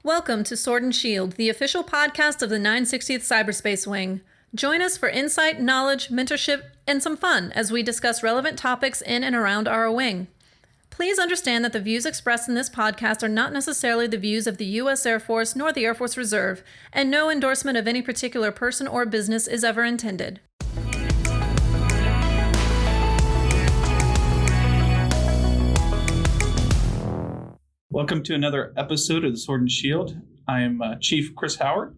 Welcome to Sword and Shield, the official podcast of the 960th Cyberspace Wing. Join us for insight, knowledge, mentorship, and some fun as we discuss relevant topics in and around our wing. Please understand that the views expressed in this podcast are not necessarily the views of the U.S. Air Force nor the Air Force Reserve, and no endorsement of any particular person or business is ever intended. Welcome to another episode of the Sword and Shield. I am Chief Chris Howard,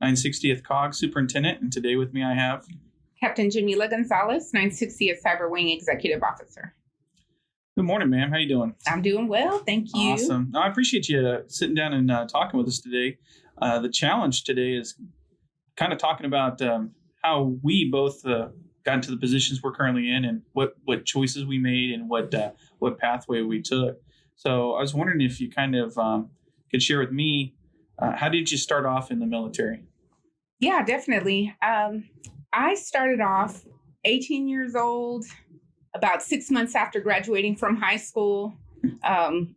960th COG Superintendent, and today with me I have Captain Jamillah Gonzalez, 960th Cyber Wing Executive Officer. Good morning, ma'am. How you doing? I'm doing well, thank you. Awesome. No, I appreciate you sitting down and talking with us today. The challenge today is kind of talking about how we both got into the positions we're currently in, and what choices we made, and what pathway we took. So I was wondering if you kind of could share with me, how did you start off in the military? Yeah, definitely. I started off 18 years old, about 6 months after graduating from high school,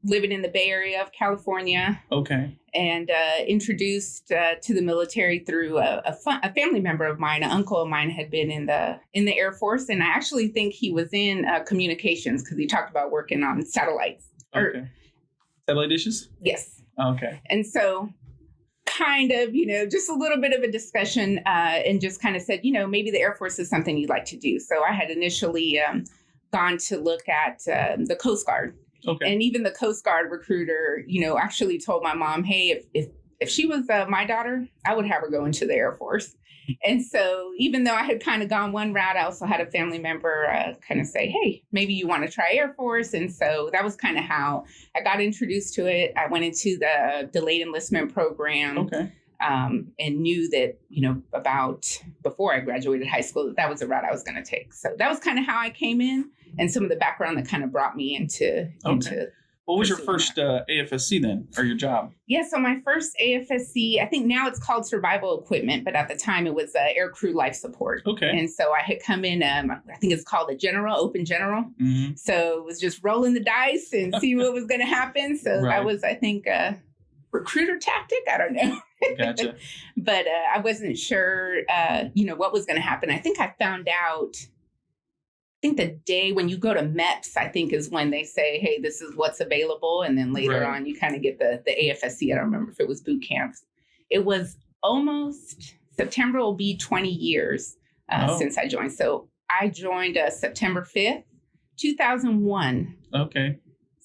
living in the Bay Area of California. Okay. And introduced to the military through a family member of mine. An uncle of mine had been in the Air Force, and I actually think he was in communications because he talked about working on satellites. Okay. Satellite dishes? Yes. Okay. And so kind of, just a little bit of a discussion and just kind of said, maybe the Air Force is something you'd like to do. So I had initially gone to look at the Coast Guard. Okay. And even the Coast Guard recruiter, actually told my mom, hey, if she was my daughter, I would have her go into the Air Force. And so even though I had kind of gone one route, I also had a family member kind of say, hey, maybe you want to try Air Force. And so that was kind of how I got introduced to it. I went into the delayed enlistment program. Okay. And knew that, about before I graduated high school, that was the route I was going to take. So that was kind of how I came in, and some of the background that kind of brought me into. What was your first AFSC then, or your job? Yeah, so my first AFSC, I think now it's called survival equipment, but at the time it was air crew life support. Okay. And so I had come in, I think it's called open general. Mm-hmm. So it was just rolling the dice and see what was going to happen. So Right. That was, I think, recruiter tactic. I don't know. Gotcha. But I wasn't sure, what was going to happen. I think I found out, the day when you go to MEPS, I think is when they say, hey, this is what's available. And then later Right. on, you kind of get the AFSC. I don't remember if it was boot camps. It was almost, September will be 20 years since I joined. So I joined September 5th, 2001. Okay.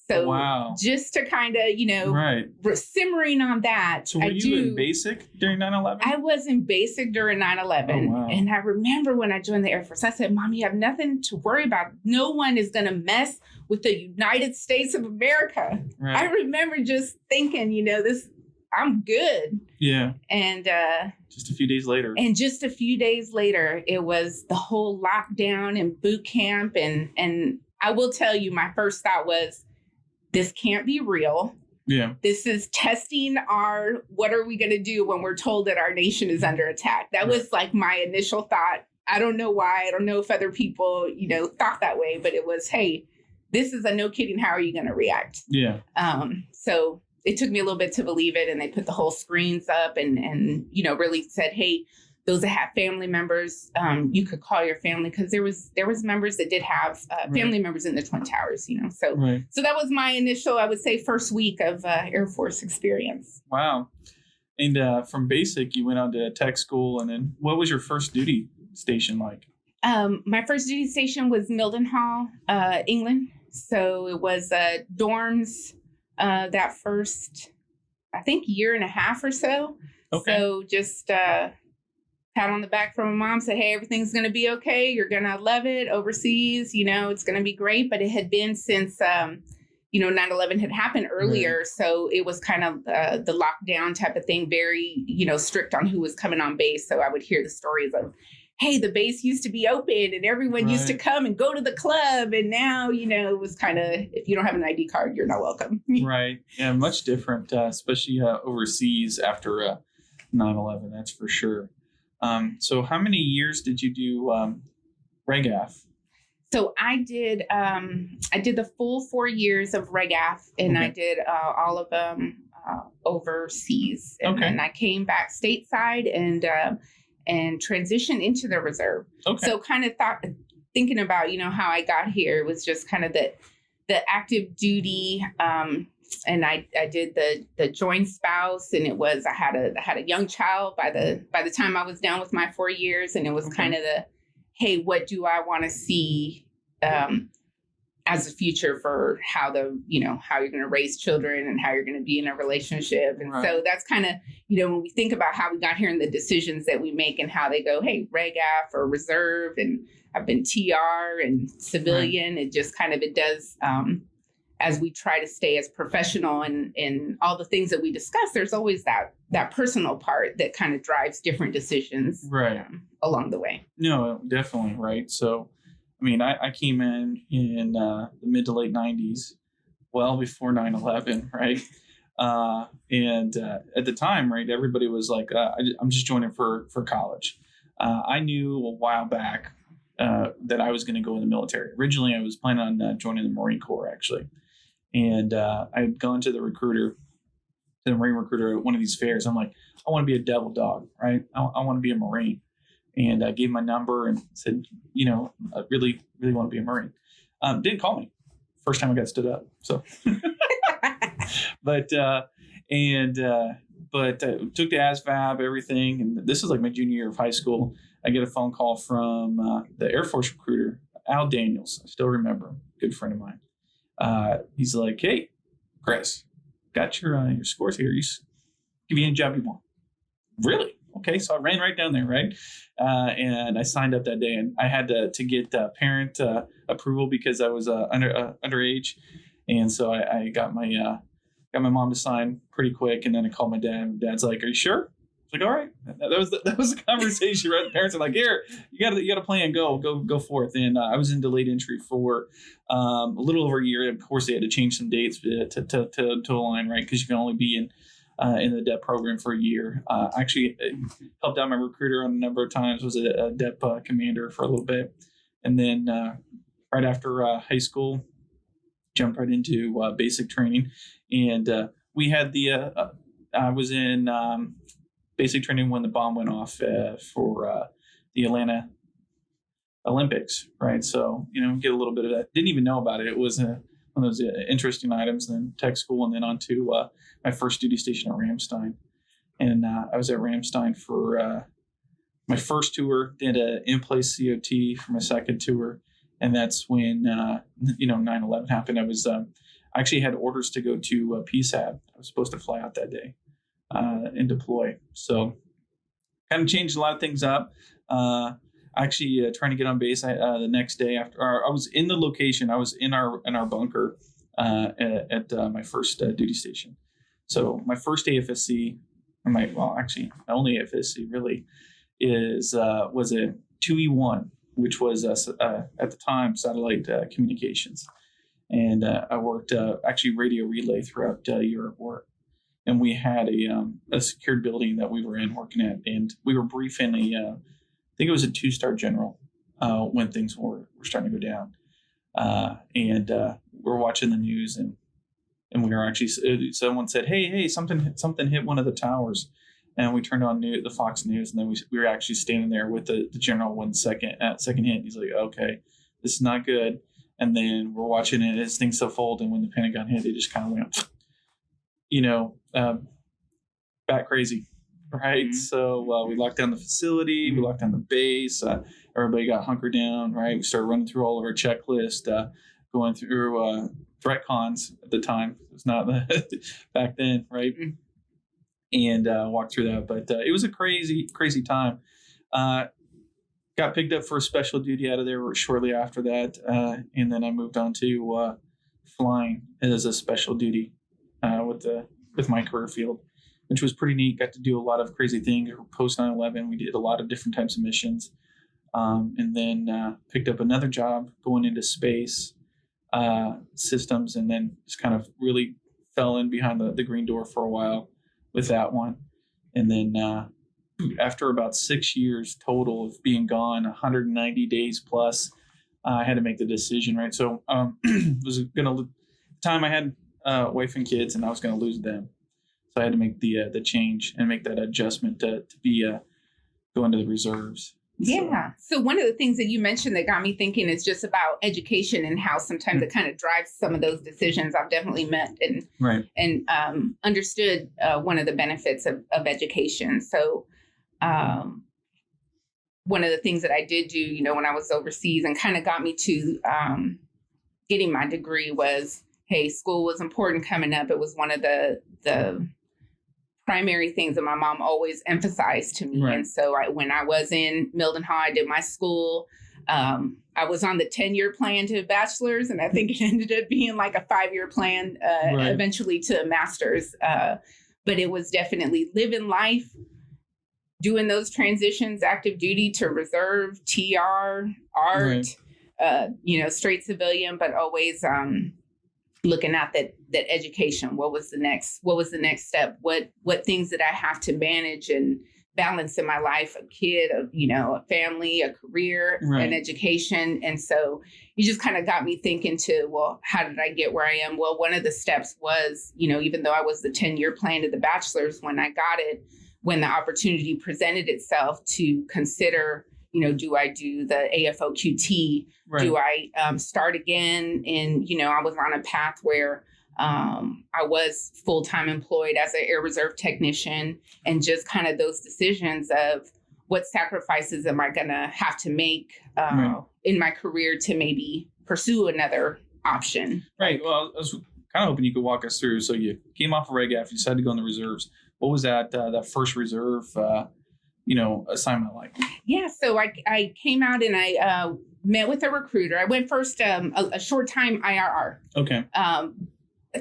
So wow. Just to kind of, right. Simmering on that. So were you in basic during 9/11? I was in basic during 9/11. Oh, wow. And I remember when I joined the Air Force, I said, Mom, you have nothing to worry about. No one is going to mess with the United States of America. Right. I remember just thinking, I'm good. Yeah. And just a few days later. And just a few days later, it was the whole lockdown and boot camp. And I will tell you, my first thought was, this can't be real. Yeah. This is testing what are we going to do when we're told that our nation is under attack? That was like my initial thought. I don't know why. I don't know if other people, thought that way, but it was, hey, this is a no kidding. How are you going to react? Yeah. So it took me a little bit to believe it. And they put the whole screens up and really said, hey, those that have family members, you could call your family, because there was members that did have family members in the Twin Towers, So Right. So that was my initial, I would say, first week of Air Force experience. Wow. And from basic, you went on to tech school, and then what was your first duty station like? My first duty station was Mildenhall, England. So it was dorms that first, I think, year and a half or so. Okay. So just pat on the back from my mom, say, hey, everything's going to be okay. You're going to love it overseas. It's going to be great. But it had been since, 9/11 had happened earlier. Right. So it was kind of the lockdown type of thing, very, strict on who was coming on base. So I would hear the stories of, hey, the base used to be open and everyone used to come and go to the club. And now, it was kind of, if you don't have an ID card, you're not welcome. Right. Yeah, much different, especially overseas after 9/11. That's for sure. So how many years did you do RegAF? So I did the full 4 years of RegAF, and I did all of them overseas. And then I came back stateside and transitioned into the reserve. So kind of thinking about, how I got here was just kind of the active duty. And I did the joint spouse, and it was, I had a young child by the time I was done with my 4 years. And it was kind of hey, what do I want to see, as a future for how how you're going to raise children and how you're going to be in a relationship. And so that's kind of, when we think about how we got here and the decisions that we make and how they go, hey, RegAF or reserve, and I've been TR and civilian. It just kind of, it does, as we try to stay as professional and all the things that we discuss, there's always that personal part that kind of drives different decisions along the way. No, definitely. Right. So, I came in the mid to late 90s, well before 9/11, right? And at the time, right, everybody was like, I'm just joining for college. I knew a while back that I was going to go in the military. Originally, I was planning on joining the Marine Corps, actually. And I had gone to the Marine recruiter at one of these fairs. I'm like, I want to be a devil dog, right? I want to be a Marine. And I gave my number and said, I really, really want to be a Marine. Didn't call me. First time I got stood up. So, but took the ASVAB, everything. And this is like my junior year of high school. I get a phone call from the Air Force recruiter, Al Daniels. I still remember him, good friend of mine. He's like, hey, Chris, got your scores here. Give you any job you want. Really? Okay, so I ran right down there, right? And I signed up that day, and I had to get parent approval because I was underage, and so I got my mom to sign pretty quick, and then I called my dad. And Dad's like, "Are you sure?" I was like, "All right." That was the conversation, right? The parents are like, "Here, you got a plan, go forth." And I was in delayed entry for a little over a year. Of course, they had to change some dates to align, right? Because you can only be in the DEP program for a year. Actually helped out my recruiter on a number of times, was a DEP commander for a little bit. And then right after high school, jumped right into basic training. And we had I was in basic training when the bomb went off for the Atlanta Olympics, right? So, get a little bit of that. Didn't even know about it. It was one of those interesting items. Then tech school, and then on to my first duty station at Ramstein. And I was at Ramstein for my first tour, did an in-place COT for my second tour. And that's when, 9/11 happened. I actually had orders to go to PSAB. I was supposed to fly out that day and deploy. So kind of changed a lot of things up. Actually trying to get on base the next day after I was in the location. I was in our bunker at my first duty station. So my first AFSC, my only AFSC really was a 2E1, which was at the time satellite communications, and I worked actually radio relay throughout Europe work. And we had a secured building that we were in working at, and we were briefing I think it was a 2-star general when things were starting to go down. And we're watching the news, and we were actually, someone said, hey, something hit one of the towers. And we turned on the Fox News, and then we were actually standing there with the general when second hit. He's like, okay, this is not good. And then we're watching it as things unfold, and when the Pentagon hit, they just kind of went, bat crazy. Right. Mm-hmm. So we locked down the facility, we locked down the base, everybody got hunkered down, right? We started running through all of our checklist, going through threat cons at the time. It was not back then, right? And walked through that. But it was a crazy, crazy time. Got picked up for a special duty out of there shortly after that. And then I moved on to flying as a special duty with my career field, which was pretty neat. Got to do a lot of crazy things. Post 9/11, we did a lot of different types of missions. And then picked up another job going into space systems, and then just kind of really fell in behind the green door for a while with that one. And then after about 6 years total of being gone, 190 days plus, I had to make the decision, right? So was going to, time I had a wife and kids, and I was going to lose them. So I had to make the change and make that adjustment to be go into the reserves. Yeah. So one of the things that you mentioned that got me thinking is just about education and how sometimes it kind of drives some of those decisions. I've definitely met and understood one of the benefits of education. So one of the things that I did do, when I was overseas and kind of got me to getting my degree was, hey, school was important coming up. It was one of the primary things that my mom always emphasized to me. Right. And so when I was in Mildenhall, I did my school. I was on the 10-year plan to a bachelor's, and I think it ended up being like a 5-year plan eventually to a master's. But it was definitely living life, doing those transitions, active duty to reserve, TR, art, straight civilian, but always looking at that education. What was the next step? What things did I have to manage and balance in my life? A kid, a family, a career, an education. And so you just kind of got me thinking well, how did I get where I am? Well, one of the steps was, even though I was the 10-year plan to the bachelor's, when I got it, when the opportunity presented itself to consider, do I do the AFOQT? Right. Do I start again? And, I was on a path where I was full-time employed as an Air Reserve technician, and just kind of those decisions of what sacrifices am I going to have to make in my career to maybe pursue another option. Right. Well, I was kind of hoping you could walk us through. So you came off of RegAF, you decided to go in the reserves. What was that first reserve assignment like? Yeah, so I came out and I met with a recruiter. I went first a short time IRR. Okay.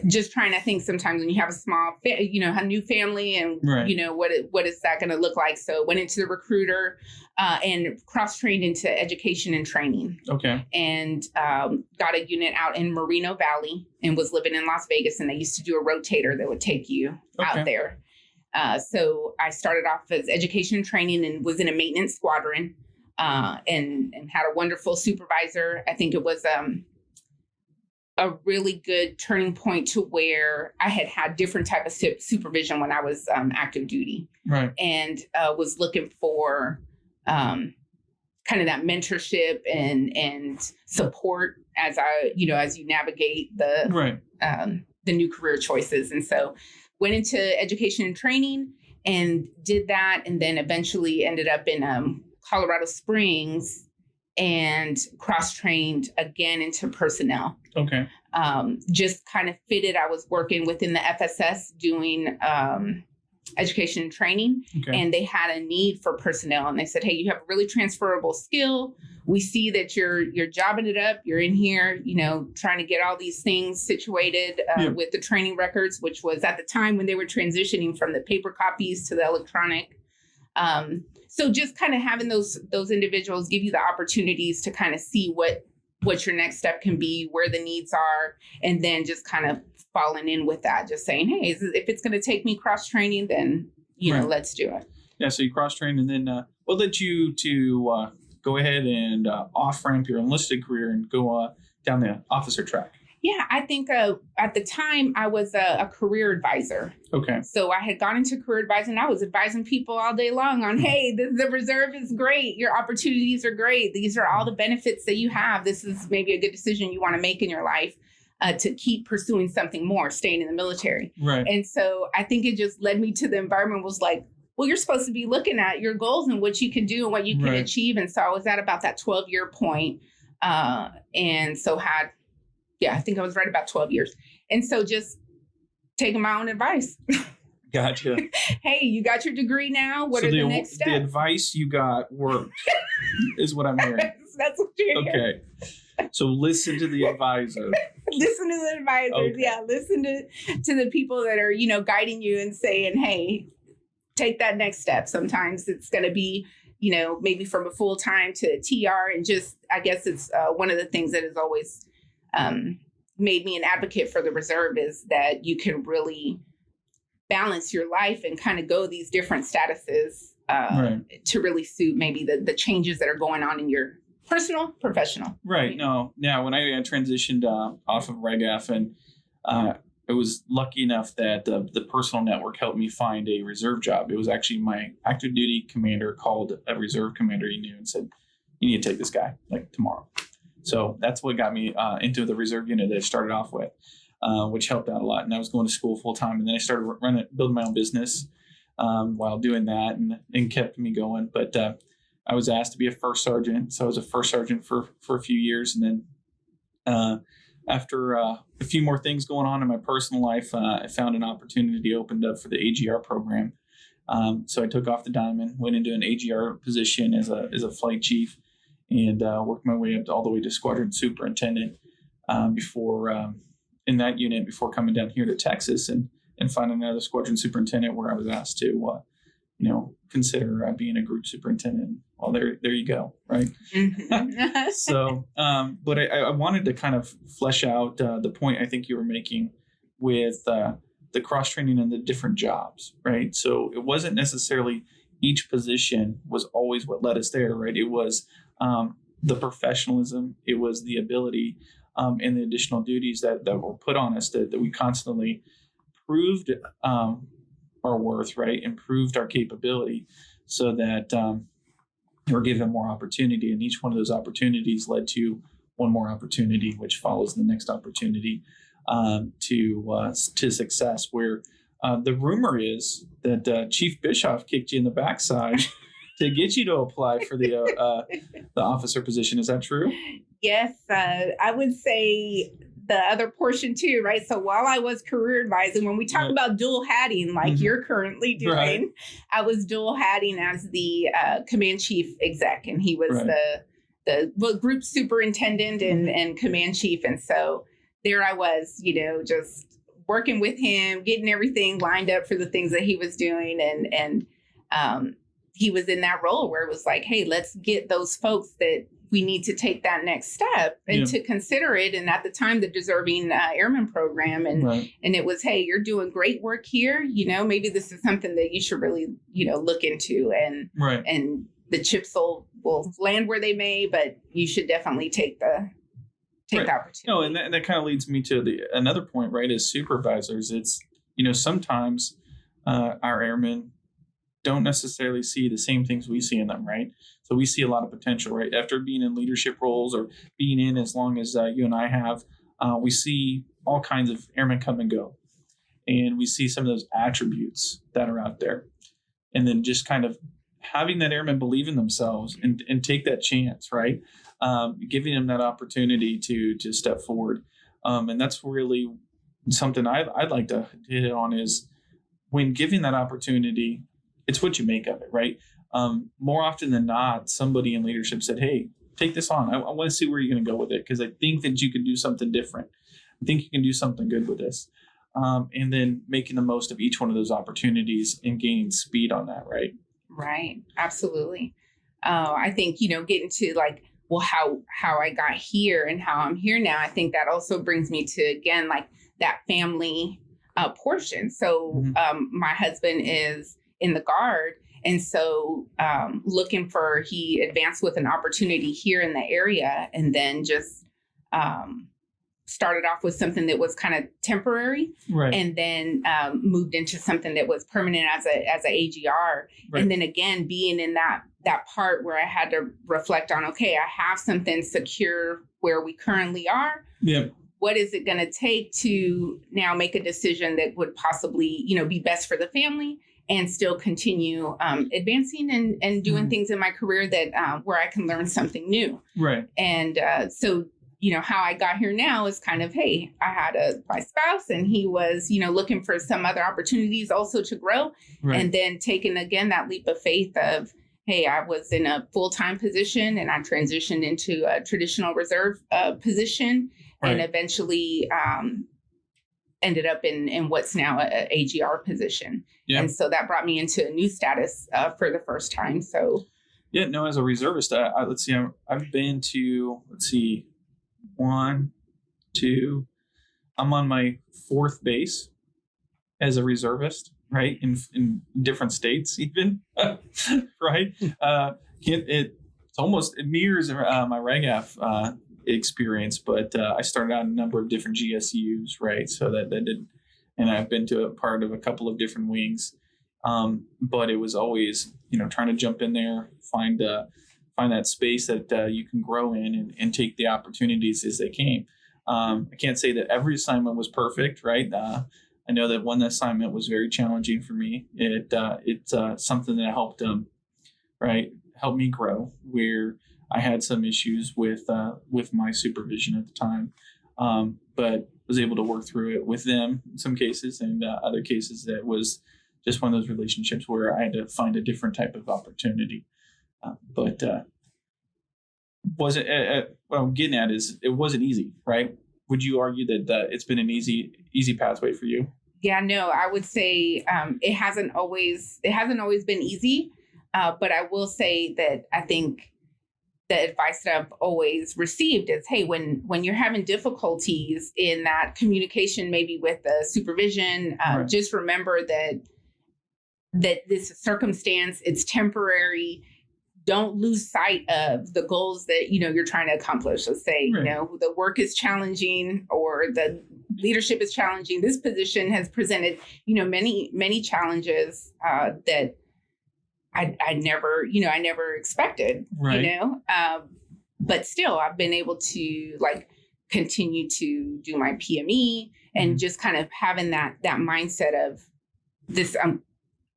Just trying to think sometimes when you have a small, a new family and, what is that going to look like? So went into the recruiter and cross-trained into education and training. Okay. And got a unit out in Moreno Valley and was living in Las Vegas. And they used to do a rotator that would take you out there. So I started off as education and training and was in a maintenance squadron and had a wonderful supervisor. I think it was a really good turning point to where I had different type of supervision when I was active duty. Right. And was looking for kind of that mentorship and support as as you navigate the new career choices. And so went into education and training and did that, and then eventually ended up in Colorado Springs and cross-trained again into personnel. Okay. Just kind of fitted. I was working within the FSS doing education and training, and they had a need for personnel. And they said, hey, you have a really transferable skill. We see that you're jobbing it up. You're in here, trying to get all these things situated with the training records, which was at the time when they were transitioning from the paper copies to the electronic. So just kind of having those individuals give you the opportunities to kind of see what your next step can be, where the needs are, and then just kind of falling in with that, just saying, hey, if it's going to take me cross-training, then, let's do it. Yeah, so you cross-trained, and then what led you to go ahead and off-ramp your enlisted career and go down the officer track? Yeah, I think at the time I was a career advisor. Okay. So I had gone into career advising. I was advising people all day long on, hey, the reserve is great. Your opportunities are great. These are all the benefits that you have. This is maybe a good decision you want to make in your life to keep pursuing something more, staying in the military. Right. And so I think it just led me to the environment was like, well, you're supposed to be looking at your goals and what you can do and what you can achieve. And so I was at about that 12-year point. And so I think I was right about 12 years. And so just taking my own advice. Gotcha. Hey, you got your degree now. What are the next steps? The advice you got worked is what I'm hearing. That's what you're hearing. Okay. So listen to the advisor. Listen to the advisors. Okay. Yeah. Listen to the people that are, guiding you and saying, hey, take that next step. Sometimes it's going to be, maybe from a full time to TR. And just, I guess it's one of the things that has always made me an advocate for the reserve is that you can really balance your life and kind of go these different statuses to really suit maybe the changes that are going on in your personal, professional. Right. No. Now, when I transitioned off of RegAF and I was lucky enough that the personal network helped me find a reserve job. It was actually my active duty commander called a reserve commander he knew and said, "You need to take this guy like tomorrow." So that's what got me into the reserve unit that I started off with, which helped out a lot. And I was going to school full time, and then I started building my own business while doing that, and kept me going. But I was asked to be a first sergeant, so I was a first sergeant for a few years, and then after a few more things going on in my personal life, I found an opportunity opened up for the AGR program. So I took off the diamond, went into an AGR position as a flight chief, and worked my way up all the way to squadron superintendent before in that unit before coming down here to Texas and finding another squadron superintendent where I was asked to consider being a group superintendent. Well, there you go, right? Mm-hmm. So, but I wanted to kind of flesh out the point I think you were making with the cross training and the different jobs, right? So it wasn't necessarily each position was always what led us there, right? It was the professionalism, it was the ability, and the additional duties that were put on us that we constantly proved our worth, right? Improved our capability so that we're given more opportunity. And each one of those opportunities led to one more opportunity, which follows the next opportunity to success. Where the rumor is that Chief Bischoff kicked you in the backside to get you to apply for the officer position. Is that true? Yes, I would say the other portion too, right? So while I was career advising, when we talk about dual hatting, like you're currently doing, right. I was dual hatting as the command chief exec, and he was the group superintendent and command chief. And so there I was, just working with him, getting everything lined up for the things that he was doing. And he was in that role where it was like, hey, let's get those folks that we need to take that next step and to consider it. And at the time, the Deserving Airman Program. And it was, hey, you're doing great work here. Maybe this is something that you should really, look into. And the chips will land where they may, but you should definitely take the opportunity. No, and that kind of leads me to another point, right? As supervisors, it's, sometimes our airmen don't necessarily see the same things we see in them, right? So we see a lot of potential, right? After being in leadership roles or being in as long as you and I have, we see all kinds of airmen come and go. And we see some of those attributes that are out there. And then just kind of having that airman believe in themselves and take that chance, right? Giving them that opportunity to step forward. And that's really something I'd like to hit on is when giving that opportunity, it's what you make of it, right? More often than not, somebody in leadership said, hey, take this on. I want to see where you're going to go with it because I think that you can do something different. I think you can do something good with this. And then making the most of each one of those opportunities and gaining speed on that, right? Right. Absolutely. I think, getting to like, well, how I got here and how I'm here now, I think that also brings me to, again, like that family portion. So my husband is in the Guard. And so he advanced with an opportunity here in the area and then just started off with something that was kind of temporary and then moved into something that was permanent as a AGR. Right. And then again, being in that part where I had to reflect on, okay, I have something secure where we currently are. Yeah. What is it going to take to now make a decision that would possibly, be best for the family and still continue advancing and doing things in my career that where I can learn something new. Right. And so, how I got here now is kind of, hey, I had my spouse and he was, looking for some other opportunities also to grow. Right. And then taking, again, that leap of faith of, hey, I was in a full-time position and I transitioned into a traditional reserve position and eventually ended up in what's now an AGR position. Yeah. And so that brought me into a new status for the first time. So, yeah, no, as a reservist, let's see, I've been to, 1, 2, I'm on my 4th base as a reservist, right? In different states even, right? It mirrors my RegAF experience, but I started out in a number of different GSUs, right? So that did and I've been to a part of a couple of different wings. But it was always, trying to jump in there, find that space that you can grow in and take the opportunities as they came. I can't say that every assignment was perfect, right? I know that one assignment was very challenging for me. It's something that helped me grow, where I had some issues with my supervision at the time, but was able to work through it with them in some cases, and other cases that was just one of those relationships where I had to find a different type of opportunity. But wasn't what I'm getting at is it wasn't easy, right? Would you argue that it's been an easy pathway for you? Yeah, no, I would say it hasn't always been easy, but I will say that I think the advice that I've always received is, hey, when you're having difficulties in that communication, maybe with the supervision, Right. just remember that this circumstance, it's temporary. Don't lose sight of the goals that, you're trying to accomplish. Let's say, Right. the work is challenging or the leadership is challenging. This position has presented, many, many challenges that I never expected, Right. but still I've been able to continue to do my PME and just kind of having that mindset of this,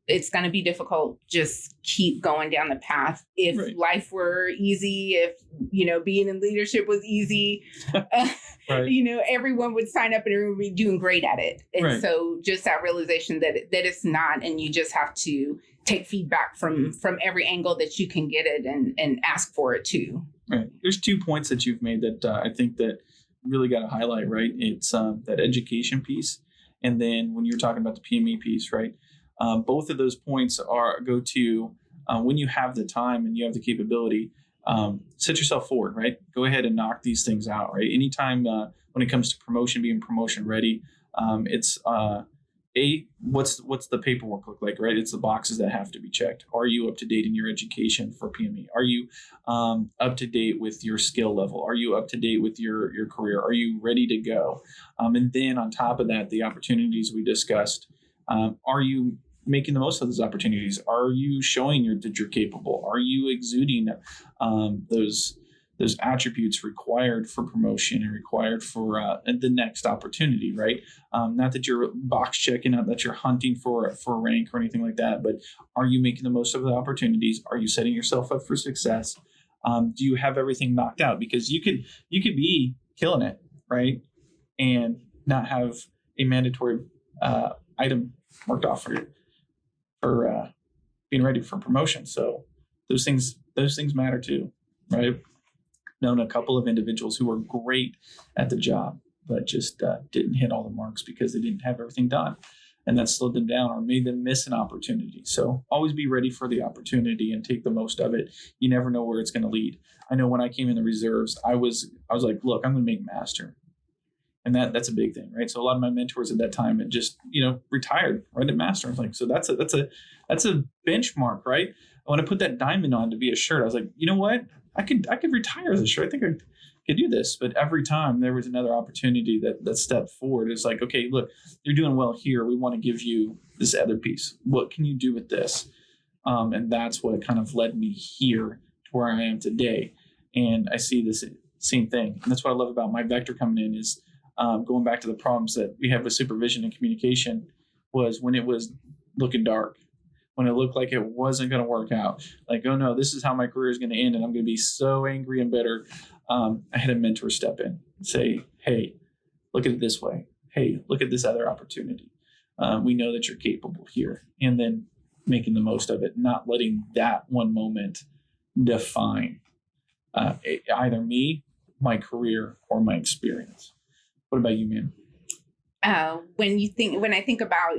it's going to be difficult. Just keep going down the path. If Right. life were easy, if, being in leadership was easy, Right. everyone would sign up and everyone would be doing great at it. And Right. so just that realization that it's not, and you just have to take feedback from every angle that you can get it and ask for it too. Right. There's 2 points that you've made that I think that really got to highlight, right? It's that education piece. And then when you're talking about the PME piece, right? Both of those points go to when you have the time and you have the capability, set yourself forward, right? Go ahead and knock these things out, right? Anytime when it comes to promotion, being promotion ready, it's what's the paperwork look like, right? It's the boxes that have to be checked. Are you up to date in your education for PME? Are you up to date with your skill level? Are you up to date with your career? Are you ready to go? And then on top of that, the opportunities we discussed, are you making the most of those opportunities? Are you showing that you're capable? Are you exuding those attributes required for promotion and required for the next opportunity, right? Not that you're box checking, not that you're hunting for rank or anything like that, but are you making the most of the opportunities? Are you setting yourself up for success? Do you have everything knocked out? Because you could be killing it, right, and not have a mandatory item marked off for being ready for promotion. So those things matter too, right? Known a couple of individuals who were great at the job, but just didn't hit all the marks because they didn't have everything done, and that slowed them down or made them miss an opportunity. So always be ready for the opportunity and take the most of it. You never know where it's going to lead. I know when I came in the reserves, I was like, look, I'm going to make master. And that's a big thing, right? So a lot of my mentors at that time had just, retired right at master. I was like, so that's a benchmark, right? When I put that diamond on to be a shirt, I was like, you know what? I could retire as a shirt. I think I could do this. But every time there was another opportunity that stepped forward, it's like, okay, look, you're doing well here. We want to give you this other piece. What can you do with this? And that's what kind of led me here to where I am today. And I see this same thing. And that's what I love about my vector coming in is going back to the problems that we have with supervision and communication was when it was looking dark, when it looked like it wasn't going to work out. Like, oh no, this is how my career is going to end and I'm going to be so angry and bitter. I had a mentor step in and say, hey, look at it this way. Hey, look at this other opportunity. We know that you're capable here. And then making the most of it, not letting that one moment define either me, my career, or my experience. What about you, man? When I think about,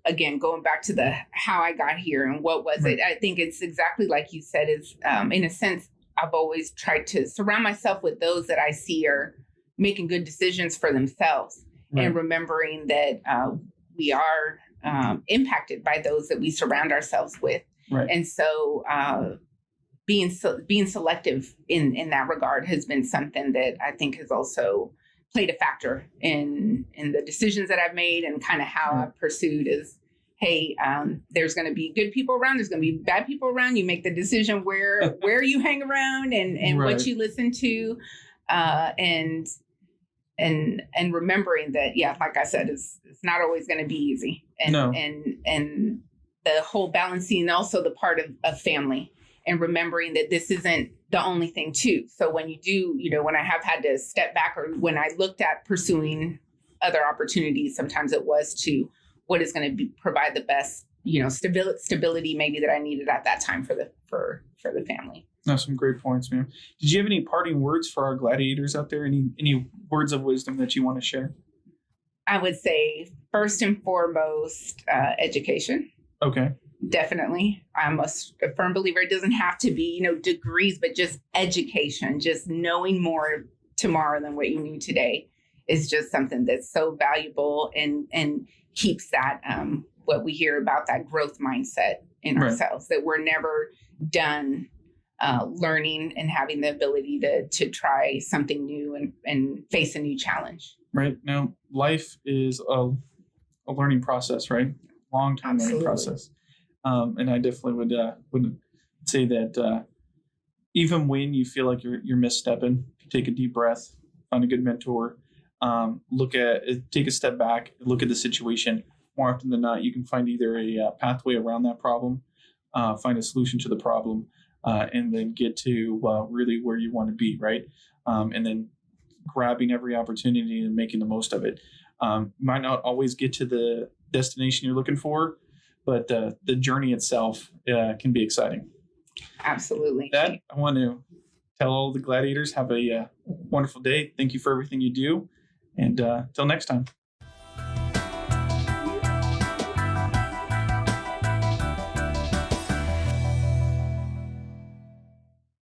again, going back to the how I got here and what was it, I think it's exactly like you said, is in a sense, I've always tried to surround myself with those that I see are making good decisions for themselves and remembering that we are impacted by those that we surround ourselves with. Right. And so being selective in that regard has been something that I think has also played a factor in the decisions that I've made and kind of how I've pursued is, hey, there's going to be good people around. There's going to be bad people around. You make the decision where you hang around and what you listen to, and remembering that, like I said, it's not always going to be easy. And the whole balancing, also the part of family, and remembering that this isn't the only thing too. So when you do, when I have had to step back, or when I looked at pursuing other opportunities, sometimes it was to what is going to provide the best, stability maybe that I needed at that time for the family. That's some great points, ma'am. Did you have any parting words for our gladiators out there? Any words of wisdom that you want to share? I would say first and foremost, education. Okay. Definitely. I'm a firm believer. It doesn't have to be, degrees, but just education, just knowing more tomorrow than what you knew today is just something that's so valuable and keeps that, what we hear about, that growth mindset in ourselves, that we're never done learning and having the ability to try something new and face a new challenge. Right. Now, life is a learning process, right? Long-term learning process. And I definitely would say that even when you feel like you're misstepping, take a deep breath, find a good mentor, take a step back, look at the situation. More often than not, you can find either a pathway around that problem, find a solution to the problem, and then get to really where you want to be, right? And then grabbing every opportunity and making the most of it. Might not always get to the destination you're looking for, but the journey itself can be exciting. Absolutely. I want to tell all the gladiators, have a wonderful day. Thank you for everything you do. And till next time.